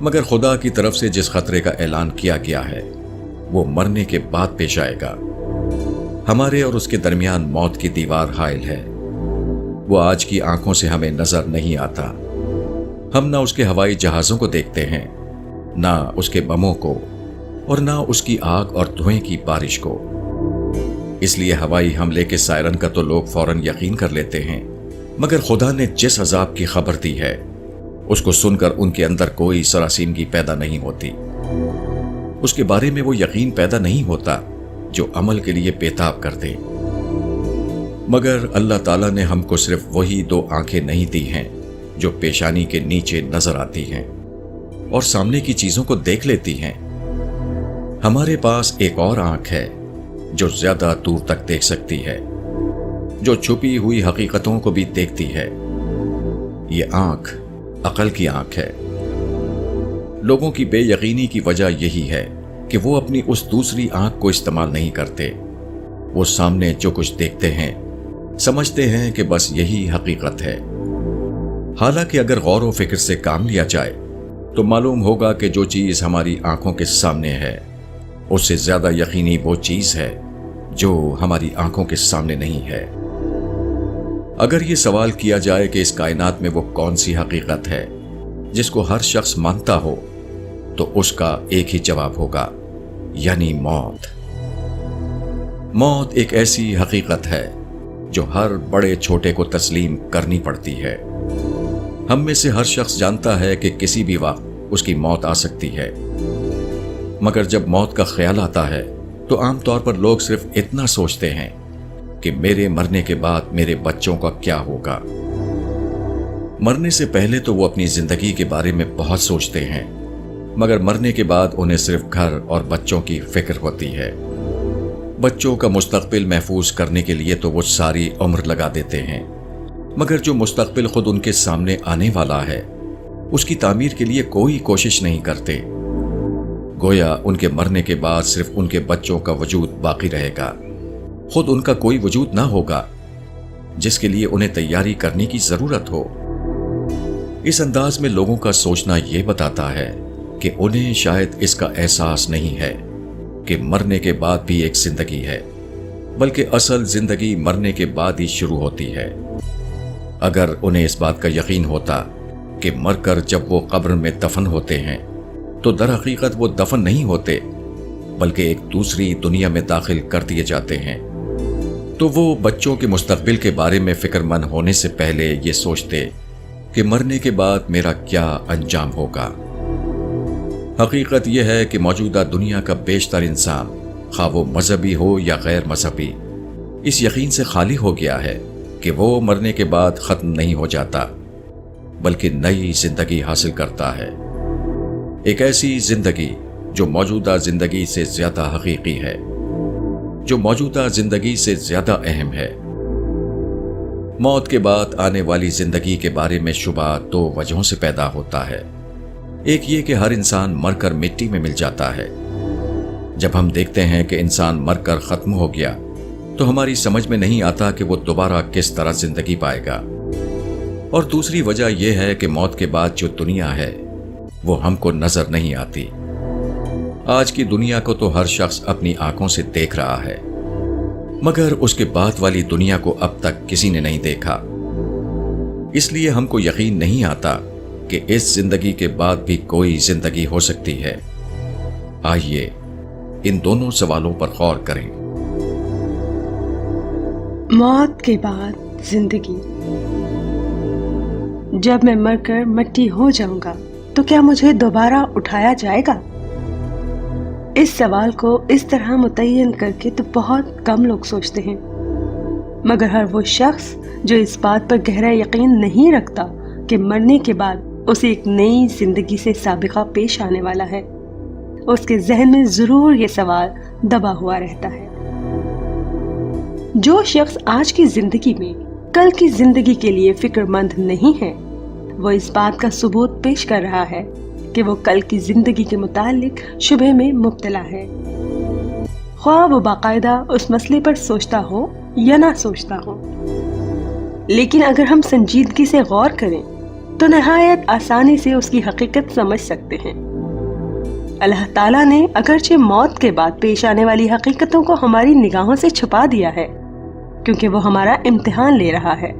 مگر خدا کی طرف سے جس خطرے کا اعلان کیا گیا ہے وہ مرنے کے بعد پیش آئے گا۔ ہمارے اور اس کے درمیان موت کی دیوار حائل ہے۔ وہ آج کی آنکھوں سے ہمیں نظر نہیں آتا۔ ہم نہ اس کے ہوائی جہازوں کو دیکھتے ہیں، نہ اس کے بموں کو، اور نہ اس کی آگ اور دھوئیں کی بارش کو۔ اس لیے ہوائی حملے کے سائرن کا تو لوگ فوراً یقین کر لیتے ہیں، مگر خدا نے جس عذاب کی خبر دی ہے اس کو سن کر ان کے اندر کوئی سراسیمگی پیدا نہیں ہوتی۔ اس کے بارے میں وہ یقین پیدا نہیں ہوتا جو عمل کے لیے بیتاب کر دے۔ مگر اللہ تعالیٰ نے ہم کو صرف وہی 2 آنکھیں نہیں دی ہیں جو پیشانی کے نیچے نظر آتی ہیں اور سامنے کی چیزوں کو دیکھ لیتی ہیں۔ ہمارے پاس ایک اور آنکھ ہے جو زیادہ دور تک دیکھ سکتی ہے، جو چھپی ہوئی حقیقتوں کو بھی دیکھتی ہے۔ یہ آنکھ عقل کی آنکھ ہے۔ لوگوں کی بے یقینی کی وجہ یہی ہے کہ وہ اپنی اس دوسری آنکھ کو استعمال نہیں کرتے۔ وہ سامنے جو کچھ دیکھتے ہیں سمجھتے ہیں کہ بس یہی حقیقت ہے، حالانکہ اگر غور و فکر سے کام لیا جائے تو معلوم ہوگا کہ جو چیز ہماری آنکھوں کے سامنے ہے اس سے زیادہ یقینی وہ چیز ہے جو ہماری آنکھوں کے سامنے نہیں ہے۔ اگر یہ سوال کیا جائے کہ اس کائنات میں وہ کون سی حقیقت ہے جس کو ہر شخص مانتا ہو تو اس کا ایک ہی جواب ہوگا، یعنی موت۔ موت ایک ایسی حقیقت ہے جو ہر بڑے چھوٹے کو تسلیم کرنی پڑتی ہے۔ ہم میں سے ہر شخص جانتا ہے کہ کسی بھی وقت اس کی موت آ سکتی ہے، مگر جب موت کا خیال آتا ہے تو عام طور پر لوگ صرف اتنا سوچتے ہیں کہ میرے مرنے کے بعد میرے بچوں کا کیا ہوگا۔ مرنے سے پہلے تو وہ اپنی زندگی کے بارے میں بہت سوچتے ہیں، مگر مرنے کے بعد انہیں صرف گھر اور بچوں کی فکر ہوتی ہے۔ بچوں کا مستقبل محفوظ کرنے کے لیے تو وہ ساری عمر لگا دیتے ہیں، مگر جو مستقبل خود ان کے سامنے آنے والا ہے اس کی تعمیر کے لیے کوئی کوشش نہیں کرتے۔ گویا ان کے مرنے کے بعد صرف ان کے بچوں کا وجود باقی رہے گا، خود ان کا کوئی وجود نہ ہوگا جس کے لیے انہیں تیاری کرنے کی ضرورت ہو۔ اس انداز میں لوگوں کا سوچنا یہ بتاتا ہے کہ انہیں شاید اس کا احساس نہیں ہے کہ مرنے کے بعد بھی ایک زندگی ہے، بلکہ اصل زندگی مرنے کے بعد ہی شروع ہوتی ہے۔ اگر انہیں اس بات کا یقین ہوتا کہ مر کر جب وہ قبر میں دفن ہوتے ہیں تو در حقیقت وہ دفن نہیں ہوتے بلکہ ایک دوسری دنیا میں داخل کر دیے جاتے ہیں، تو وہ بچوں کے مستقبل کے بارے میں فکر مند ہونے سے پہلے یہ سوچتے کہ مرنے کے بعد میرا کیا انجام ہوگا۔ حقیقت یہ ہے کہ موجودہ دنیا کا بیشتر انسان، خواہ وہ مذہبی ہو یا غیر مذہبی، اس یقین سے خالی ہو گیا ہے کہ وہ مرنے کے بعد ختم نہیں ہو جاتا بلکہ نئی زندگی حاصل کرتا ہے، ایک ایسی زندگی جو موجودہ زندگی سے زیادہ حقیقی ہے، جو موجودہ زندگی سے زیادہ اہم ہے۔ موت کے بعد آنے والی زندگی کے بارے میں شبہ 2 وجہوں سے پیدا ہوتا ہے۔ ایک یہ کہ ہر انسان مر کر مٹی میں مل جاتا ہے۔ جب ہم دیکھتے ہیں کہ انسان مر کر ختم ہو گیا تو ہماری سمجھ میں نہیں آتا کہ وہ دوبارہ کس طرح زندگی پائے گا۔ اور دوسری وجہ یہ ہے کہ موت کے بعد جو دنیا ہے وہ ہم کو نظر نہیں آتی۔ آج کی دنیا کو تو ہر شخص اپنی آنکھوں سے دیکھ رہا ہے، مگر اس کے بعد والی دنیا کو اب تک کسی نے نہیں دیکھا۔ اس لیے ہم کو یقین نہیں آتا کہ اس زندگی کے بعد بھی کوئی زندگی ہو سکتی ہے۔ آئیے ان دونوں سوالوں پر غور کریں۔ موت کے بعد زندگی۔ جب میں مر کر مٹی ہو جاؤں گا تو کیا مجھے دوبارہ اٹھایا جائے گا؟ اس سوال کو اس طرح متعین کر کے تو بہت کم لوگ سوچتے ہیں، مگر ہر وہ شخص جو اس بات پر گہرا یقین نہیں رکھتا کہ مرنے کے بعد اسے ایک نئی زندگی سے سابقہ پیش آنے والا ہے، اس کے ذہن میں ضرور یہ سوال دبا ہوا رہتا ہے۔ جو شخص آج کی زندگی میں کل کی زندگی کے لیے فکر مند نہیں ہے، وہ اس بات کا ثبوت پیش کر رہا ہے کہ وہ کل کی زندگی کے متعلق شبہ میں مبتلا ہے، خواہ وہ باقاعدہ اس مسئلے پر سوچتا ہو یا نہ سوچتا ہو۔ لیکن اگر ہم سنجیدگی سے غور کریں تو نہایت آسانی سے اس کی حقیقت سمجھ سکتے ہیں۔ اللہ تعالیٰ نے اگرچہ موت کے بعد پیش آنے والی حقیقتوں کو ہماری نگاہوں سے چھپا دیا ہے، کیونکہ وہ ہمارا امتحان لے رہا ہے،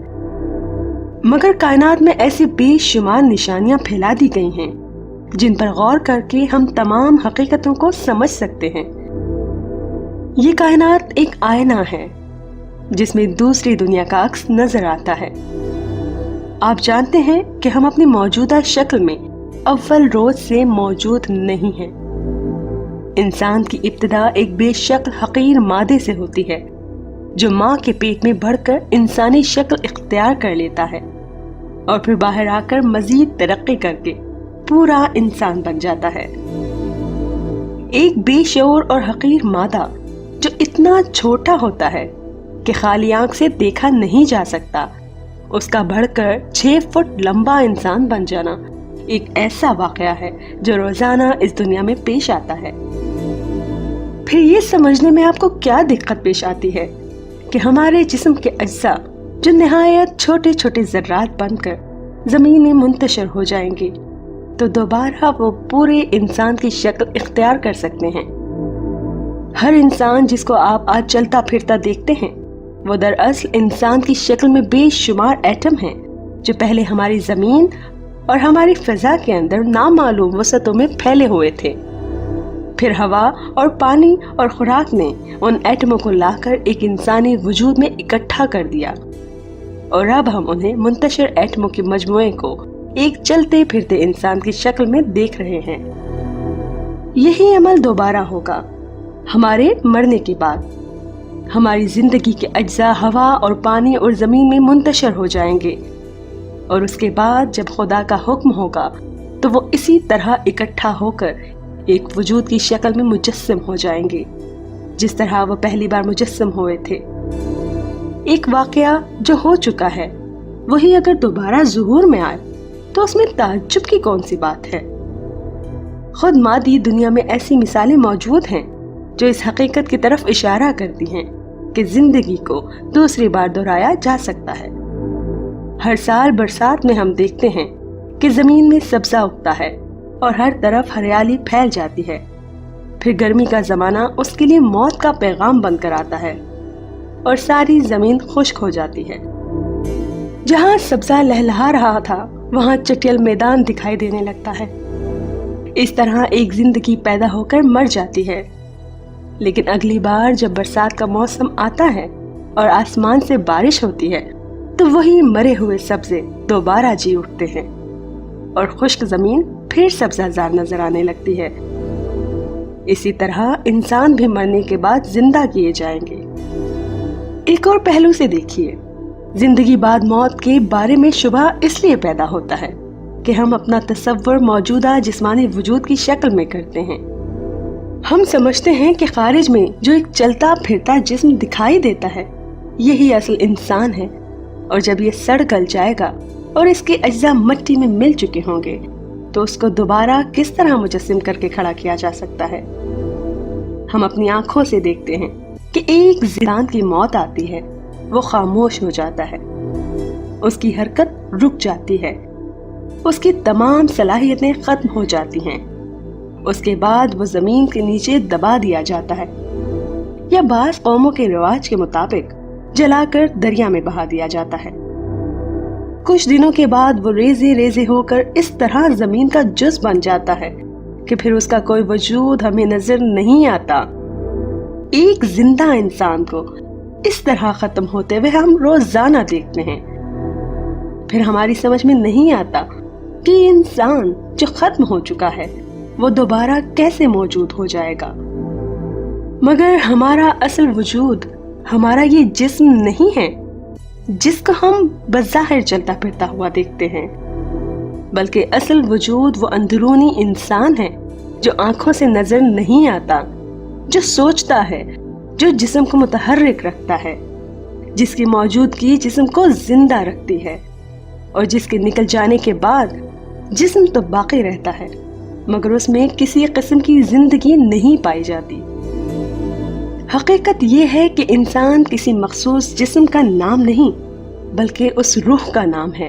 مگر کائنات میں ایسی بے شمار نشانیاں پھیلا دی گئی ہیں جن پر غور کر کے ہم تمام حقیقتوں کو سمجھ سکتے ہیں۔ یہ کائنات ایک آئینہ ہے جس میں دوسری دنیا کا عکس نظر آتا ہے۔ آپ جانتے ہیں کہ ہم اپنی موجودہ شکل میں اول روز سے موجود نہیں ہیں۔ انسان کی ابتدا ایک بے شکل حقیر مادے سے ہوتی ہے جو ماں کے پیٹ میں بڑھ کر انسانی شکل اختیار کر لیتا ہے اور پھر باہر آ کر مزید ترقی کر کے پورا انسان بن جاتا ہے۔ ایک بے شعور اور حقیر مادہ جو اتنا چھوٹا ہوتا ہے کہ خالی آنکھ سے دیکھا نہیں جا سکتا، اس کا بڑھ کر 6 فٹ لمبا انسان بن جانا ایک ایسا واقعہ ہے جو روزانہ اس دنیا میں پیش آتا ہے۔ پھر یہ سمجھنے میں آپ کو کیا دقت پیش آتی ہے کہ ہمارے جسم کے اجزاء جو نہایت چھوٹے چھوٹے ذرات بن کر زمین میں منتشر ہو جائیں گے تو دوبارہ وہ پورے انسان کی شکل اختیار کر سکتے ہیں۔ ہر انسان جس کو آپ آج چلتا پھرتا دیکھتے ہیں وہ دراصل انسان کی شکل میں بے شمار ایٹم ہیں جو پہلے ہماری زمین اور ہماری فضا کے اندر نامعلوم وسعتوں میں پھیلے ہوئے تھے۔ پھر ہوا اور پانی اور خوراک نے ان ایٹموں کو لا کر ایک انسانی وجود میں اکٹھا کر دیا، اور اب ہم انہیں منتشر ایٹموں کے مجموعے کو ایک چلتے پھرتے انسان کی شکل میں دیکھ رہے ہیں۔ یہی عمل دوبارہ ہوگا ہمارے مرنے کے بعد۔ ہماری زندگی کے اجزاء ہوا اور پانی اور زمین میں منتشر ہو جائیں گے، اور اس کے بعد جب خدا کا حکم ہوگا تو وہ اسی طرح اکٹھا ہو کر ایک وجود کی شکل میں مجسم ہو جائیں گے جس طرح وہ پہلی بار مجسم ہوئے تھے۔ ایک واقعہ جو ہو چکا ہے وہی اگر دوبارہ ظہور میں آئے تو اس میں تعجب کی کون سی بات ہے؟ خود مادی دنیا میں ایسی مثالیں موجود ہیں جو اس حقیقت کی طرف اشارہ کرتی ہیں کہ زندگی کو دوسری بار دہرایا جا سکتا ہے۔ ہر سال برسات میں ہم دیکھتے ہیں کہ زمین میں سبزہ اگتا ہے اور ہر طرف ہریالی پھیل جاتی ہے۔ پھر گرمی کا زمانہ اس کے لیے موت کا پیغام بن کر آتا ہے اور ساری زمین خشک ہو جاتی ہے۔ جہاں سبزہ لہلہا رہا تھا وہاں چٹیل میدان دکھائی دینے لگتا ہے۔ اس طرح ایک زندگی پیدا ہو کر مر جاتی ہے، لیکن اگلی بار جب برسات کا موسم آتا ہے اور آسمان سے بارش ہوتی ہے تو وہی مرے ہوئے سبزے دوبارہ جی اٹھتے ہیں اور خشک زمین پھر سبزہ زار نظر آنے لگتی ہے۔ اسی طرح انسان بھی مرنے کے بعد زندہ کیے جائیں گے۔ ایک اور پہلو سے دیکھیے، زندگی بعد موت کے بارے میں شبہ اس لیے پیدا ہوتا ہے کہ ہم اپنا تصور موجودہ جسمانی وجود کی شکل میں کرتے ہیں۔ ہم سمجھتے ہیں کہ خارج میں جو ایک چلتا پھرتا جسم دکھائی دیتا ہے یہی اصل انسان ہے، اور جب یہ سڑ گل جائے گا اور اس کے اجزاء مٹی میں مل چکے ہوں گے تو اس کو دوبارہ کس طرح مجسم کر کے کھڑا کیا جا سکتا ہے؟ ہم اپنی آنکھوں سے دیکھتے ہیں کہ ایک زندان کی موت آتی ہے، وہ خاموش ہو جاتا ہے، اس کی حرکت رک جاتی ہے، اس کی تمام صلاحیتیں ختم ہو جاتی ہیں، اس کے بعد وہ زمین کے نیچے دبا دیا جاتا ہے، یا بعض قوموں کے رواج کے مطابق جلا کر دریا میں بہا دیا جاتا ہے۔ کچھ دنوں کے بعد وہ ریزے ریزے ہو کر اس طرح زمین کا جز بن جاتا ہے کہ پھر اس کا کوئی وجود ہمیں نظر نہیں آتا۔ ایک زندہ انسان کو اس طرح ختم ہوتے ہوئے ہم روزانہ دیکھتے ہیں۔ پھر ہماری سمجھ میں نہیں آتا کہ انسان جو ختم ہو چکا ہے وہ دوبارہ کیسے موجود ہو جائے گا۔ مگر ہمارا اصل وجود ہمارا یہ جسم نہیں ہے جس کو ہم بظاہر چلتا پھرتا ہوا دیکھتے ہیں، بلکہ اصل وجود وہ اندرونی انسان ہے جو آنکھوں سے نظر نہیں آتا، جو سوچتا ہے، جو جسم کو متحرک رکھتا ہے، جس کی موجودگی جسم کو زندہ رکھتی ہے، اور جس کے نکل جانے کے بعد جسم تو باقی رہتا ہے مگر اس میں کسی قسم کی زندگی نہیں پائی جاتی۔ حقیقت یہ ہے کہ انسان کسی مخصوص جسم کا نام نہیں بلکہ اس روح کا نام ہے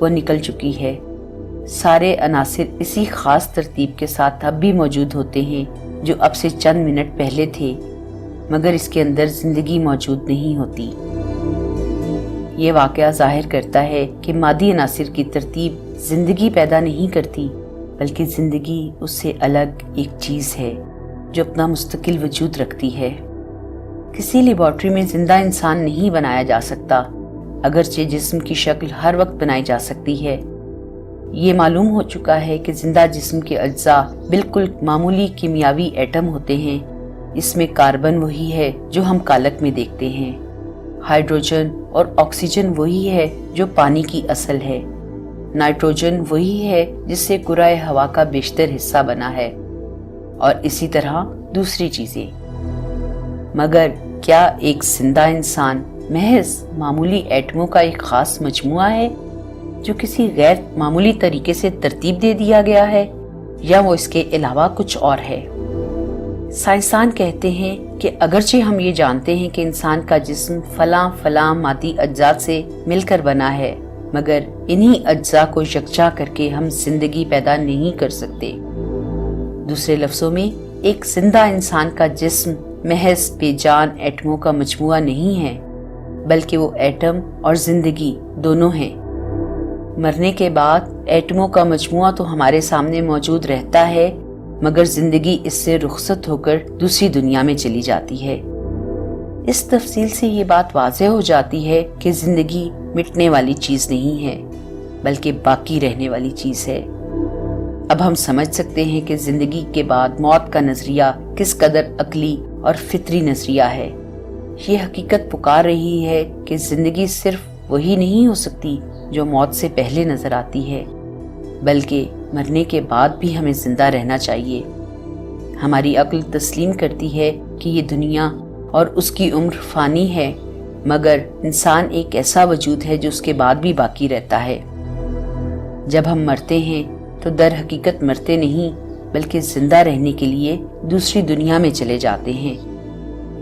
وہ نکل چکی ہے۔ سارے عناصر اسی خاص ترتیب کے ساتھ اب بھی موجود ہوتے ہیں جو اب سے چند منٹ پہلے تھے، مگر اس کے اندر زندگی موجود نہیں ہوتی۔ یہ واقعہ ظاہر کرتا ہے کہ مادی عناصر کی ترتیب زندگی پیدا نہیں کرتی، بلکہ زندگی اس سے الگ ایک چیز ہے جو اپنا مستقل وجود رکھتی ہے۔ کسی لیبارٹری میں زندہ انسان نہیں بنایا جا سکتا، اگرچہ جسم کی شکل ہر وقت بنائی جا سکتی ہے۔ یہ معلوم ہو چکا ہے کہ زندہ جسم کے اجزاء بالکل معمولی کیمیاوی ایٹم ہوتے ہیں۔ اس میں کاربن وہی ہے جو ہم کالک میں دیکھتے ہیں، ہائیڈروجن اور آکسیجن وہی ہے جو پانی کی اصل ہے، نائٹروجن وہی ہے جس سے کرۂ ہوا کا بیشتر حصہ بنا ہے، اور اسی طرح دوسری چیزیں۔ مگر کیا ایک زندہ انسان محض معمولی ایٹموں کا ایک خاص مجموعہ ہے جو کسی غیر معمولی طریقے سے ترتیب دے دیا گیا ہے، یا وہ اس کے علاوہ کچھ اور ہے؟ سائنسدان کہتے ہیں کہ اگرچہ ہم یہ جانتے ہیں کہ انسان کا جسم فلاں مادی اجزاء سے مل کر بنا ہے، مگر انہی اجزاء کو یکجا کر کے ہم زندگی پیدا نہیں کر سکتے۔ دوسرے لفظوں میں ایک زندہ انسان کا جسم محض بے جان ایٹموں کا مجموعہ نہیں ہے، بلکہ وہ ایٹم اور زندگی دونوں ہیں۔ مرنے کے بعد ایٹموں کا مجموعہ تو ہمارے سامنے موجود رہتا ہے، مگر زندگی اس سے رخصت ہو کر دوسری دنیا میں چلی جاتی ہے۔ اس تفصیل سے یہ بات واضح ہو جاتی ہے کہ زندگی مٹنے والی چیز نہیں ہے، بلکہ باقی رہنے والی چیز ہے۔ اب ہم سمجھ سکتے ہیں کہ زندگی کے بعد موت کا نظریہ کس قدر عقلی اور فطری نظریہ ہے۔ یہ حقیقت پکار رہی ہے کہ زندگی صرف وہی نہیں ہو سکتی جو موت سے پہلے نظر آتی ہے، بلکہ مرنے کے بعد بھی ہمیں زندہ رہنا چاہیے۔ ہماری عقل تسلیم کرتی ہے کہ یہ دنیا اور اس کی عمر فانی ہے، مگر انسان ایک ایسا وجود ہے جو اس کے بعد بھی باقی رہتا ہے۔ جب ہم مرتے ہیں تو در حقیقت مرتے نہیں، بلکہ زندہ رہنے کے لیے دوسری دنیا میں چلے جاتے ہیں۔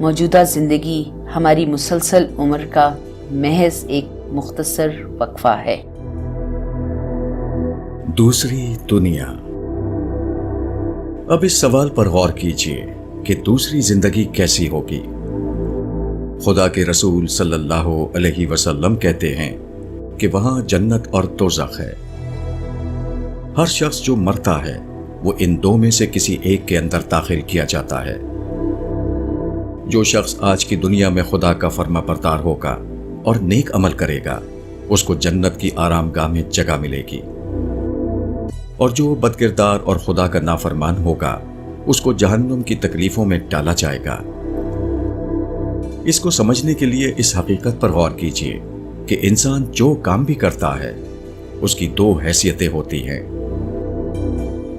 موجودہ زندگی ہماری مسلسل عمر کا محض ایک مختصر وقفہ ہے۔ دوسری دنیا۔ اب اس سوال پر غور کیجئے کہ دوسری زندگی کیسی ہوگی۔ خدا کے رسول صلی اللہ علیہ وسلم کہتے ہیں کہ وہاں جنت اور دوزخ ہے۔ ہر شخص جو مرتا ہے وہ ان دو میں سے کسی ایک کے اندر داخل کیا جاتا ہے۔ جو شخص آج کی دنیا میں خدا کا فرما بردار ہوگا اور نیک عمل کرے گا، اس کو جنت کی آرام گاہ میں جگہ ملے گی، اور جو بد کردار اور خدا کا نافرمان ہوگا اس کو جہنم کی تکلیفوں میں ڈالا جائے گا۔ اس کو سمجھنے کے لیے اس حقیقت پر غور کیجئے کہ انسان جو کام بھی کرتا ہے اس کی دو حیثیتیں ہوتی ہیں۔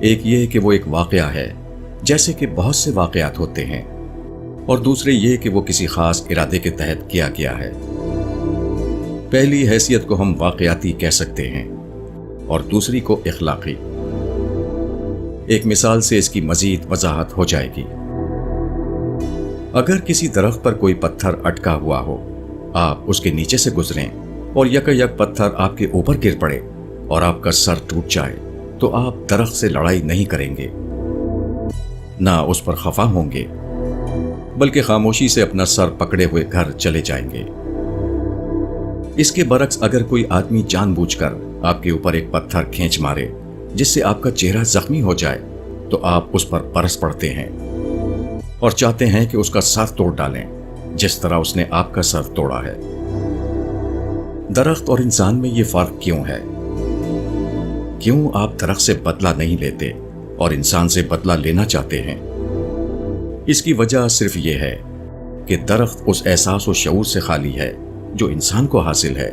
ایک یہ کہ وہ ایک واقعہ ہے، جیسے کہ بہت سے واقعات ہوتے ہیں، اور دوسرے یہ کہ وہ کسی خاص ارادے کے تحت کیا گیا ہے۔ پہلی حیثیت کو ہم واقعاتی کہہ سکتے ہیں اور دوسری کو اخلاقی۔ ایک مثال سے اس کی مزید وضاحت ہو جائے گی۔ اگر کسی درخت پر کوئی پتھر اٹکا ہوا ہو، آپ اس کے نیچے سے گزریں اور یکا پتھر آپ کے اوپر گر پڑے اور آپ کا سر ٹوٹ جائے، تو آپ درخت سے لڑائی نہیں کریں گے، نہ اس پر خفا ہوں گے، بلکہ خاموشی سے اپنا سر پکڑے ہوئے گھر چلے جائیں گے۔ اس کے برعکس اگر کوئی آدمی جان بوجھ کر آپ کے اوپر ایک پتھر کھینچ مارے جس سے آپ کا چہرہ زخمی ہو جائے، تو آپ اس پر برس پڑتے ہیں اور چاہتے ہیں کہ اس کا سر توڑ ڈالیں، جس طرح اس نے آپ کا سر توڑا ہے۔ درخت اور انسان میں یہ فرق کیوں ہے؟ کیوں آپ درخت سے بدلہ نہیں لیتے اور انسان سے بدلہ لینا چاہتے ہیں؟ اس کی وجہ صرف یہ ہے کہ درخت اس احساس و شعور سے خالی ہے جو انسان کو حاصل ہے۔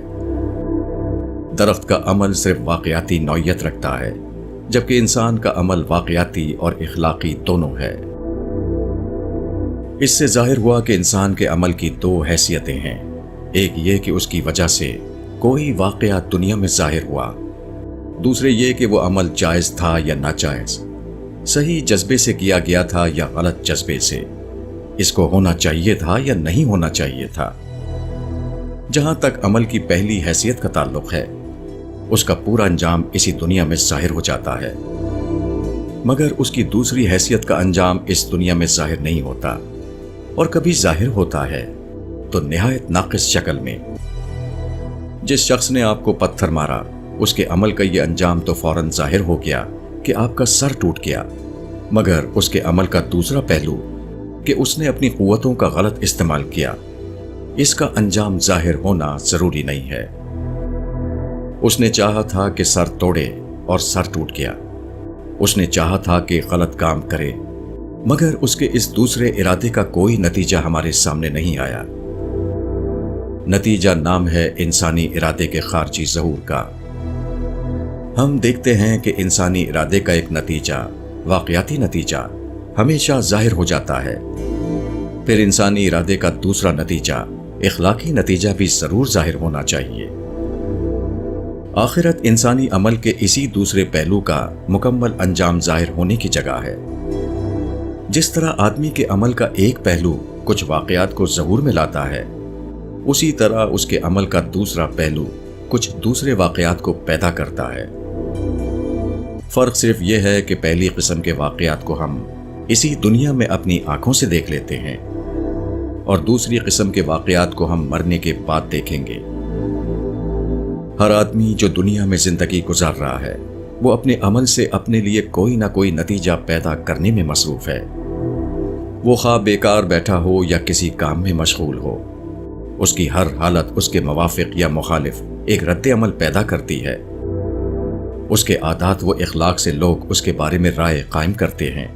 درخت کا عمل صرف واقعاتی نوعیت رکھتا ہے، جبکہ انسان کا عمل واقعاتی اور اخلاقی دونوں ہے۔ اس سے ظاہر ہوا کہ انسان کے عمل کی دو حیثیتیں ہیں۔ ایک یہ کہ اس کی وجہ سے کوئی واقعہ دنیا میں ظاہر ہوا، دوسرے یہ کہ وہ عمل جائز تھا یا ناجائز، صحیح جذبے سے کیا گیا تھا یا غلط جذبے سے، اس کو ہونا چاہیے تھا یا نہیں ہونا چاہیے تھا۔ جہاں تک عمل کی پہلی حیثیت کا تعلق ہے، اس کا پورا انجام اسی دنیا میں ظاہر ہو جاتا ہے، مگر اس کی دوسری حیثیت کا انجام اس دنیا میں ظاہر نہیں ہوتا، اور کبھی ظاہر ہوتا ہے تو نہایت ناقص شکل میں۔ جس شخص نے آپ کو پتھر مارا، اس کے عمل کا یہ انجام تو فوراً ظاہر ہو گیا کہ آپ کا سر ٹوٹ گیا، مگر اس کے عمل کا دوسرا پہلو کہ اس نے اپنی قوتوں کا غلط استعمال کیا، اس کا انجام ظاہر ہونا ضروری نہیں ہے۔ اس نے چاہا تھا کہ سر توڑے اور سر ٹوٹ گیا، اس نے چاہا تھا کہ غلط کام کرے، مگر اس کے اس دوسرے ارادے کا کوئی نتیجہ ہمارے سامنے نہیں آیا۔ نتیجہ نام ہے انسانی ارادے کے خارجی ظہور کا۔ ہم دیکھتے ہیں کہ انسانی ارادے کا ایک نتیجہ، واقعاتی نتیجہ، ہمیشہ ظاہر ہو جاتا ہے، پھر انسانی ارادے کا دوسرا نتیجہ، اخلاقی نتیجہ بھی ضرور ظاہر ہونا چاہیے۔ آخرت انسانی عمل کے اسی دوسرے پہلو کا مکمل انجام ظاہر ہونے کی جگہ ہے۔ جس طرح آدمی کے عمل کا ایک پہلو کچھ واقعات کو ظہور میں لاتا ہے، اسی طرح اس کے عمل کا دوسرا پہلو کچھ دوسرے واقعات کو پیدا کرتا ہے۔ فرق صرف یہ ہے کہ پہلی قسم کے واقعات کو ہم اسی دنیا میں اپنی آنکھوں سے دیکھ لیتے ہیں، اور دوسری قسم کے واقعات کو ہم مرنے کے بعد دیکھیں گے۔ ہر آدمی جو دنیا میں زندگی گزار رہا ہے، وہ اپنے عمل سے اپنے لیے کوئی نہ کوئی نتیجہ پیدا کرنے میں مصروف ہے۔ وہ خواہ بیکار بیٹھا ہو یا کسی کام میں مشغول ہو، اس کی ہر حالت اس کے موافق یا مخالف ایک رد عمل پیدا کرتی ہے۔ اس کے عادات و اخلاق سے لوگ اس کے بارے میں رائے قائم کرتے ہیں۔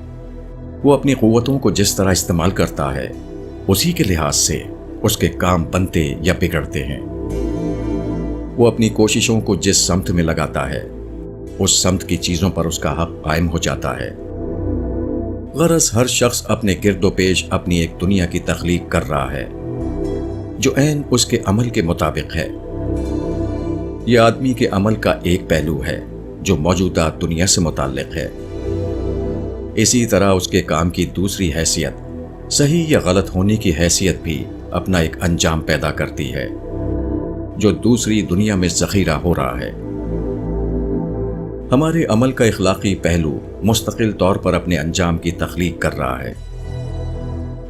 وہ اپنی قوتوں کو جس طرح استعمال کرتا ہے، اسی کے لحاظ سے اس کے کام بنتے یا بگڑتے ہیں۔ وہ اپنی کوششوں کو جس سمت میں لگاتا ہے، اس سمت کی چیزوں پر اس کا حق قائم ہو جاتا ہے۔ غرض ہر شخص اپنے گرد و پیش اپنی ایک دنیا کی تخلیق کر رہا ہے جو عین اس کے عمل کے مطابق ہے۔ یہ آدمی کے عمل کا ایک پہلو ہے جو موجودہ دنیا سے متعلق ہے۔ اسی طرح اس کے کام کی دوسری حیثیت، صحیح یا غلط ہونے کی حیثیت بھی اپنا ایک انجام پیدا کرتی ہے جو دوسری دنیا میں ذخیرہ ہو رہا ہے۔ ہمارے عمل کا اخلاقی پہلو مستقل طور پر اپنے انجام کی تخلیق کر رہا ہے،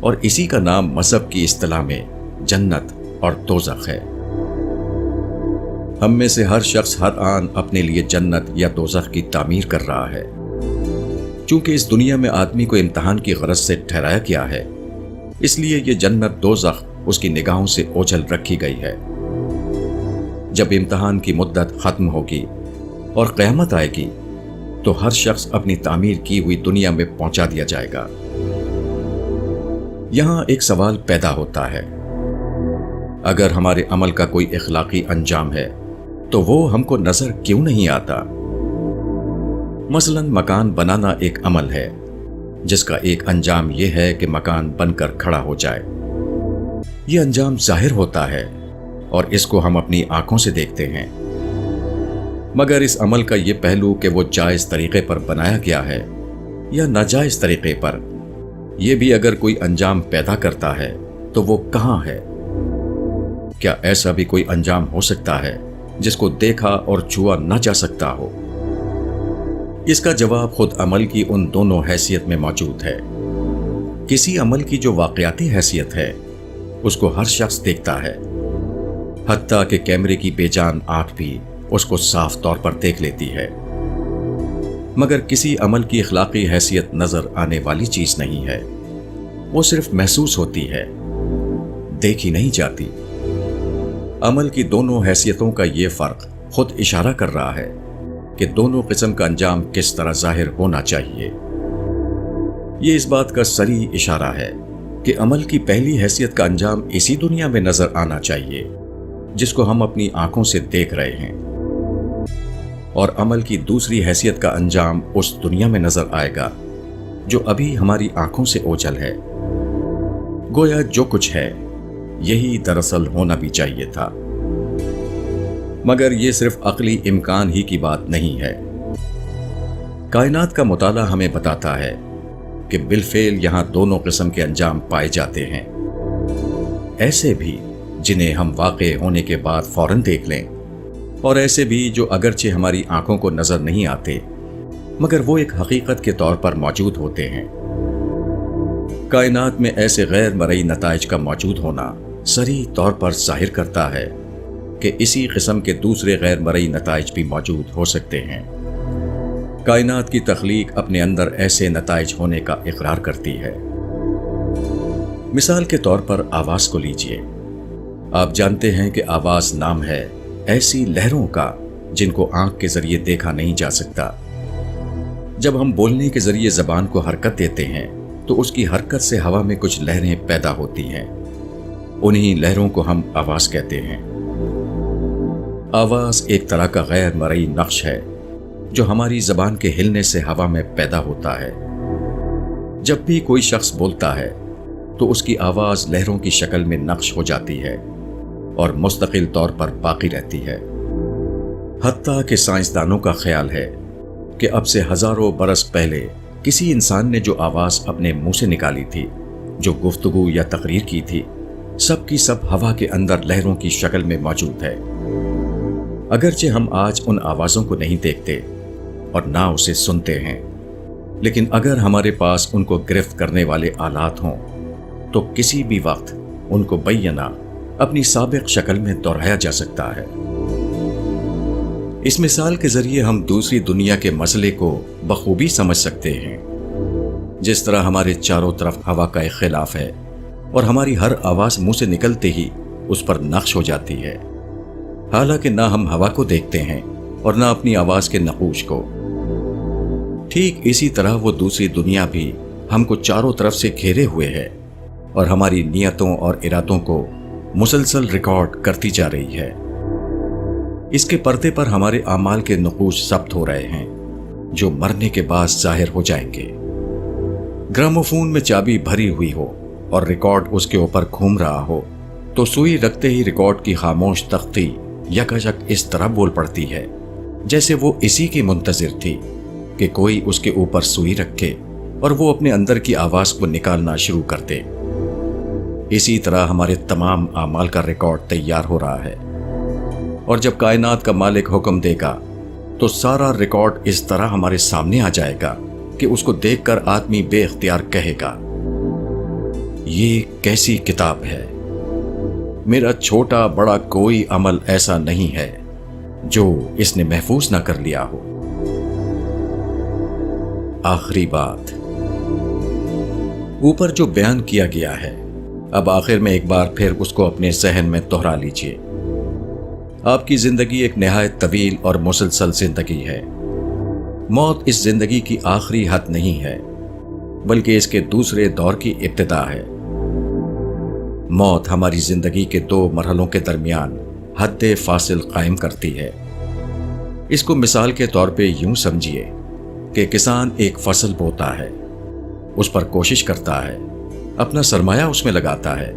اور اسی کا نام مذہب کی اصطلاح میں جنت اور دوزخ ہے۔ ہم میں سے ہر شخص ہر آن اپنے لیے جنت یا دوزخ کی تعمیر کر رہا ہے۔ چونکہ اس دنیا میں آدمی کو امتحان کی غرض سے ٹھہرایا گیا ہے، اس لیے یہ جنت دوزخ اس کی نگاہوں سے اوجھل رکھی گئی ہے۔ جب امتحان کی مدت ختم ہوگی اور قیامت آئے گی تو ہر شخص اپنی تعمیر کی ہوئی دنیا میں پہنچا دیا جائے گا۔ یہاں ایک سوال پیدا ہوتا ہے، اگر ہمارے عمل کا کوئی اخلاقی انجام ہے تو وہ ہم کو نظر کیوں نہیں آتا؟ مثلا مکان بنانا ایک عمل ہے جس کا ایک انجام یہ ہے کہ مکان بن کر کھڑا ہو جائے۔ یہ انجام ظاہر ہوتا ہے اور اس کو ہم اپنی آنکھوں سے دیکھتے ہیں، مگر اس عمل کا یہ پہلو کہ وہ جائز طریقے پر بنایا گیا ہے یا ناجائز طریقے پر، یہ بھی اگر کوئی انجام پیدا کرتا ہے تو وہ کہاں ہے؟ کیا ایسا بھی کوئی انجام ہو سکتا ہے جس کو دیکھا اور چھوا نہ جا سکتا ہو؟ اس کا جواب خود عمل کی ان دونوں حیثیت میں موجود ہے۔ کسی عمل کی جو واقعاتی حیثیت ہے اس کو ہر شخص دیکھتا ہے، حتیٰ کہ کیمرے کی بے جان آنکھ بھی اس کو صاف طور پر دیکھ لیتی ہے، مگر کسی عمل کی اخلاقی حیثیت نظر آنے والی چیز نہیں ہے، وہ صرف محسوس ہوتی ہے، دیکھی نہیں جاتی۔ عمل کی دونوں حیثیتوں کا یہ فرق خود اشارہ کر رہا ہے کہ دونوں قسم کا انجام کس طرح ظاہر ہونا چاہیے۔ یہ اس بات کا صریح اشارہ ہے کہ عمل کی پہلی حیثیت کا انجام اسی دنیا میں نظر آنا چاہیے جس کو ہم اپنی آنکھوں سے دیکھ رہے ہیں، اور عمل کی دوسری حیثیت کا انجام اس دنیا میں نظر آئے گا جو ابھی ہماری آنکھوں سے اوجھل ہے۔ گویا جو کچھ ہے یہی دراصل ہونا بھی چاہیے تھا، مگر یہ صرف عقلی امکان ہی کی بات نہیں ہے۔ کائنات کا مطالعہ ہمیں بتاتا ہے کہ بالفعل یہاں دونوں قسم کے انجام پائے جاتے ہیں، ایسے بھی جنہیں ہم واقع ہونے کے بعد فوراً دیکھ لیں، اور ایسے بھی جو اگرچہ ہماری آنکھوں کو نظر نہیں آتے مگر وہ ایک حقیقت کے طور پر موجود ہوتے ہیں۔ کائنات میں ایسے غیر مرئی نتائج کا موجود ہونا صریح طور پر ظاہر کرتا ہے کہ اسی قسم کے دوسرے غیر مرئی نتائج بھی موجود ہو سکتے ہیں۔ کائنات کی تخلیق اپنے اندر ایسے نتائج ہونے کا اقرار کرتی ہے۔ مثال کے طور پر آواز کو لیجئے۔ آپ جانتے ہیں کہ آواز نام ہے ایسی لہروں کا جن کو آنکھ کے ذریعے دیکھا نہیں جا سکتا۔ جب ہم بولنے کے ذریعے زبان کو حرکت دیتے ہیں تو اس کی حرکت سے ہوا میں کچھ لہریں پیدا ہوتی ہیں، انہی لہروں کو ہم آواز کہتے ہیں۔ آواز ایک طرح کا غیر مرئی نقش ہے جو ہماری زبان کے ہلنے سے ہوا میں پیدا ہوتا ہے۔ جب بھی کوئی شخص بولتا ہے تو اس کی آواز لہروں کی شکل میں نقش ہو جاتی ہے اور مستقل طور پر باقی رہتی ہے۔ حتیٰ کہ سائنسدانوں کا خیال ہے کہ اب سے ہزاروں برس پہلے کسی انسان نے جو آواز اپنے منہ سے نکالی تھی، جو گفتگو یا تقریر کی تھی، سب کی سب ہوا کے اندر لہروں کی شکل میں موجود ہے۔ اگرچہ ہم آج ان آوازوں کو نہیں دیکھتے اور نہ اسے سنتے ہیں، لیکن اگر ہمارے پاس ان کو گرفت کرنے والے آلات ہوں تو کسی بھی وقت ان کو بینہ اپنی سابق شکل میں دہرایا جا سکتا ہے۔ اس مثال کے ذریعے ہم دوسری دنیا کے مسئلے کو بخوبی سمجھ سکتے ہیں۔ جس طرح ہمارے چاروں طرف ہوا کا ایک خلاف ہے اور ہماری ہر آواز منہ سے نکلتے ہی اس پر نقش ہو جاتی ہے، حالانکہ نہ ہم ہوا کو دیکھتے ہیں اور نہ اپنی آواز کے نقوش کو۔ ٹھیک اسی طرح وہ دوسری دنیا بھی ہم کو چاروں طرف سے گھیرے ہوئے ہے اور ہماری نیتوں اور ارادوں کو مسلسل ریکارڈ کرتی جا رہی ہے۔ اس کے پردے پر ہمارے اعمال کے نقوش ثبت ہو رہے ہیں جو مرنے کے بعد ظاہر ہو جائیں گے۔ گراموفون میں چابی بھری ہوئی ہو اور ریکارڈ اس کے اوپر گھوم رہا ہو تو سوئی رکھتے ہی ریکارڈ کی خاموش تختی یکایک اس طرح بول پڑتی ہے جیسے وہ اسی کی منتظر تھی کہ کوئی اس کے اوپر سوئی رکھے اور وہ اپنے اندر کی آواز کو نکالنا شروع کر دے۔ اسی طرح ہمارے تمام اعمال کا ریکارڈ تیار ہو رہا ہے، اور جب کائنات کا مالک حکم دے گا تو سارا ریکارڈ اس طرح ہمارے سامنے آ جائے گا کہ اس کو دیکھ کر آدمی بے اختیار کہے گا، یہ کیسی کتاب ہے؟ میرا چھوٹا بڑا کوئی عمل ایسا نہیں ہے جو اس نے محفوظ نہ کر لیا ہو۔ آخری بات اوپر جو بیان کیا گیا ہے، اب آخر میں ایک بار پھر اس کو اپنے ذہن میں دہرا لیجئے۔ آپ کی زندگی ایک نہایت طویل اور مسلسل زندگی ہے۔ موت اس زندگی کی آخری حد نہیں ہے بلکہ اس کے دوسرے دور کی ابتدا ہے۔ موت ہماری زندگی کے دو مرحلوں کے درمیان حد فاصل قائم کرتی ہے۔ اس کو مثال کے طور پہ یوں سمجھیے کہ کسان ایک فصل بوتا ہے، اس پر کوشش کرتا ہے، اپنا سرمایہ اس میں لگاتا ہے،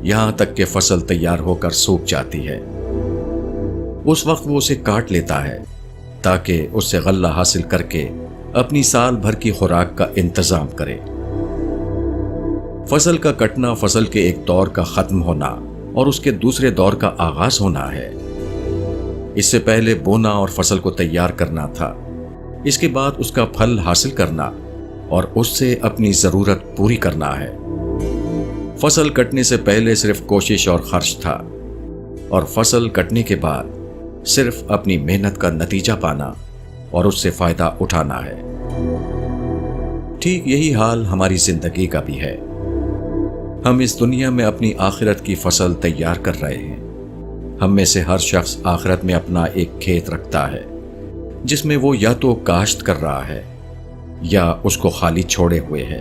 یہاں تک کہ فصل تیار ہو کر سوکھ جاتی ہے۔ اس وقت وہ اسے کاٹ لیتا ہے تاکہ اس سے غلہ حاصل کر کے اپنی سال بھر کی خوراک کا انتظام کرے۔ فصل کا کٹنا فصل کے ایک دور کا ختم ہونا اور اس کے دوسرے دور کا آغاز ہونا ہے۔ اس سے پہلے بونا اور فصل کو تیار کرنا تھا، اس کے بعد اس کا پھل حاصل کرنا اور اس سے اپنی ضرورت پوری کرنا ہے۔ فصل کٹنے سے پہلے صرف کوشش اور خرچ تھا، اور فصل کٹنے کے بعد صرف اپنی محنت کا نتیجہ پانا اور اس سے فائدہ اٹھانا ہے۔ ٹھیک یہی حال ہماری زندگی کا بھی ہے۔ ہم اس دنیا میں اپنی آخرت کی فصل تیار کر رہے ہیں۔ ہم میں سے ہر شخص آخرت میں اپنا ایک کھیت رکھتا ہے جس میں وہ یا تو کاشت کر رہا ہے یا اس کو خالی چھوڑے ہوئے ہے۔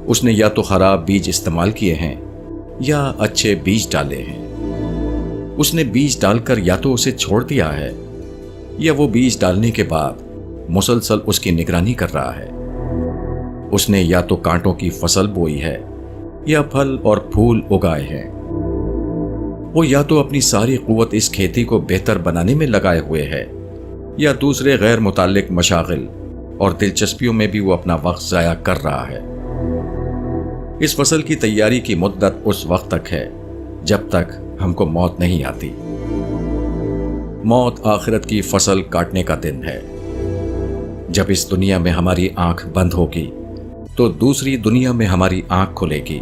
اس نے یا تو خراب بیج استعمال کیے ہیں یا اچھے بیج ڈالے ہیں۔ اس نے بیج ڈال کر یا تو اسے چھوڑ دیا ہے یا وہ بیج ڈالنے کے بعد مسلسل اس کی نگرانی کر رہا ہے۔ اس نے یا تو کانٹوں کی فصل بوئی ہے یا پھل اور پھول اگائے ہیں۔ وہ یا تو اپنی ساری قوت اس کھیتی کو بہتر بنانے میں لگائے ہوئے ہے یا دوسرے غیر متعلق مشاغل اور دلچسپیوں میں بھی وہ اپنا وقت ضائع کر رہا ہے۔ اس فصل کی تیاری کی مدت اس وقت تک ہے جب تک ہم کو موت نہیں آتی۔ موت آخرت کی فصل کاٹنے کا دن ہے۔ جب اس دنیا میں ہماری آنکھ بند ہوگی تو دوسری دنیا میں ہماری آنکھ کھلے گی۔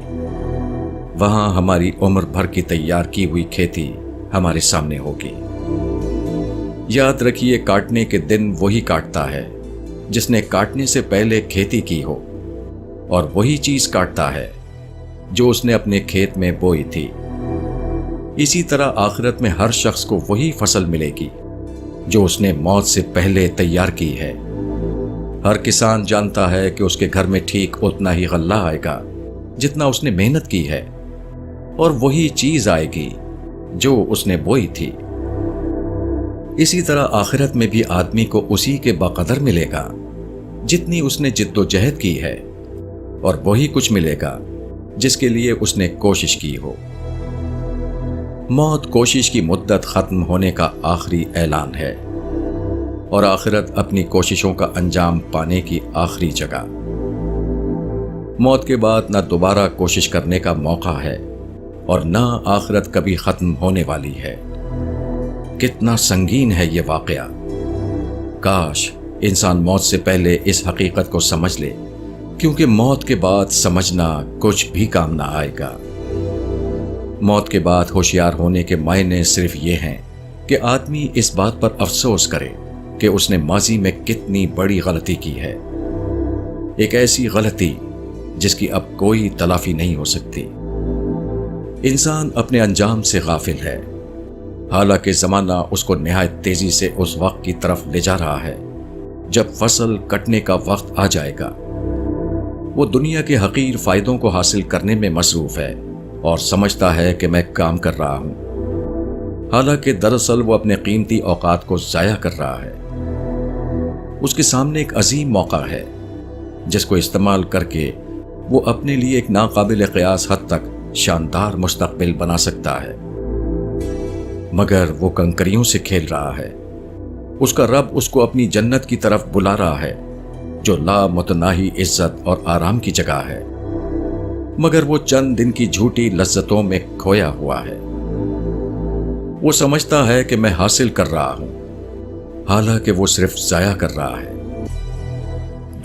وہاں ہماری عمر بھر کی تیار کی ہوئی کھیتی ہمارے سامنے ہوگی۔ یاد رکھیے، کاٹنے کے دن وہی کاٹتا ہے جس نے کاٹنے سے پہلے کھیتی کی ہو، اور وہی چیز کاٹتا ہے جو اس نے اپنے کھیت میں بوئی تھی۔ اسی طرح آخرت میں ہر شخص کو وہی فصل ملے گی جو اس نے موت سے پہلے تیار کی ہے۔ ہر کسان جانتا ہے کہ اس کے گھر میں ٹھیک اتنا ہی غلہ آئے گا جتنا اس نے محنت کی ہے، اور وہی چیز آئے گی جو اس نے بوئی تھی۔ اسی طرح آخرت میں بھی آدمی کو اسی کے بقدر ملے گا جتنی اس نے جد و جہد کی ہے، اور وہی کچھ ملے گا جس کے لیے اس نے کوشش کی ہو۔ موت کوشش کی مدت ختم ہونے کا آخری اعلان ہے، اور آخرت اپنی کوششوں کا انجام پانے کی آخری جگہ۔ موت کے بعد نہ دوبارہ کوشش کرنے کا موقع ہے، اور نہ آخرت کبھی ختم ہونے والی ہے۔ کتنا سنگین ہے یہ واقعہ! کاش انسان موت سے پہلے اس حقیقت کو سمجھ لے، کیونکہ موت کے بعد سمجھنا کچھ بھی کام نہ آئے گا۔ موت کے بعد ہوشیار ہونے کے معنی صرف یہ ہیں کہ آدمی اس بات پر افسوس کرے کہ اس نے ماضی میں کتنی بڑی غلطی کی ہے، ایک ایسی غلطی جس کی اب کوئی تلافی نہیں ہو سکتی۔ انسان اپنے انجام سے غافل ہے، حالانکہ زمانہ اس کو نہایت تیزی سے اس وقت کی طرف لے جا رہا ہے جب فصل کٹنے کا وقت آ جائے گا۔ وہ دنیا کے حقیر فائدوں کو حاصل کرنے میں مصروف ہے اور سمجھتا ہے کہ میں کام کر رہا ہوں، حالانکہ دراصل وہ اپنے قیمتی اوقات کو ضائع کر رہا ہے۔ اس کے سامنے ایک عظیم موقع ہے جس کو استعمال کر کے وہ اپنے لیے ایک ناقابل قیاس حد تک شاندار مستقبل بنا سکتا ہے، مگر وہ کنکریوں سے کھیل رہا ہے۔ اس کا رب اس کو اپنی جنت کی طرف بلا رہا ہے جو لا متناہی عزت اور آرام کی جگہ ہے، مگر وہ چند دن کی جھوٹی لذتوں میں کھویا ہوا ہے۔ وہ سمجھتا ہے کہ میں حاصل کر رہا ہوں، حالانکہ وہ صرف ضائع کر رہا ہے۔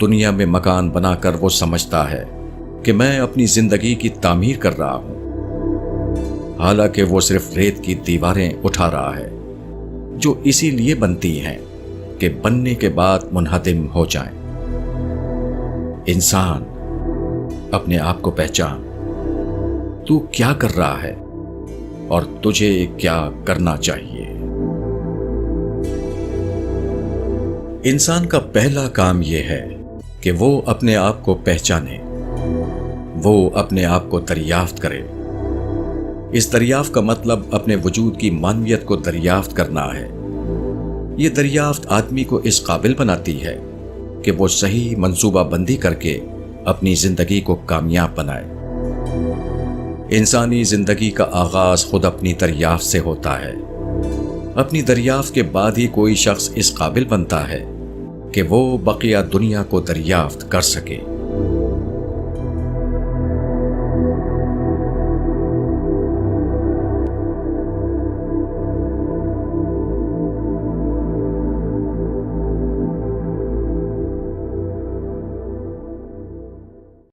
دنیا میں مکان بنا کر وہ سمجھتا ہے کہ میں اپنی زندگی کی تعمیر کر رہا ہوں، حالانکہ وہ صرف ریت کی دیواریں اٹھا رہا ہے جو اسی لیے بنتی ہیں کہ بننے کے بعد منہدم ہو جائیں۔ انسان، اپنے آپ کو پہچان، تو کیا کر رہا ہے اور تجھے کیا کرنا چاہیے۔ انسان کا پہلا کام یہ ہے کہ وہ اپنے آپ کو پہچانے، وہ اپنے آپ کو دریافت کرے۔ اس دریافت کا مطلب اپنے وجود کی معنویت کو دریافت کرنا ہے۔ یہ دریافت آدمی کو اس قابل بناتی ہے کہ وہ صحیح منصوبہ بندی کر کے اپنی زندگی کو کامیاب بنائے۔ انسانی زندگی کا آغاز خود اپنی دریافت سے ہوتا ہے۔ اپنی دریافت کے بعد ہی کوئی شخص اس قابل بنتا ہے کہ وہ بقیہ دنیا کو دریافت کر سکے۔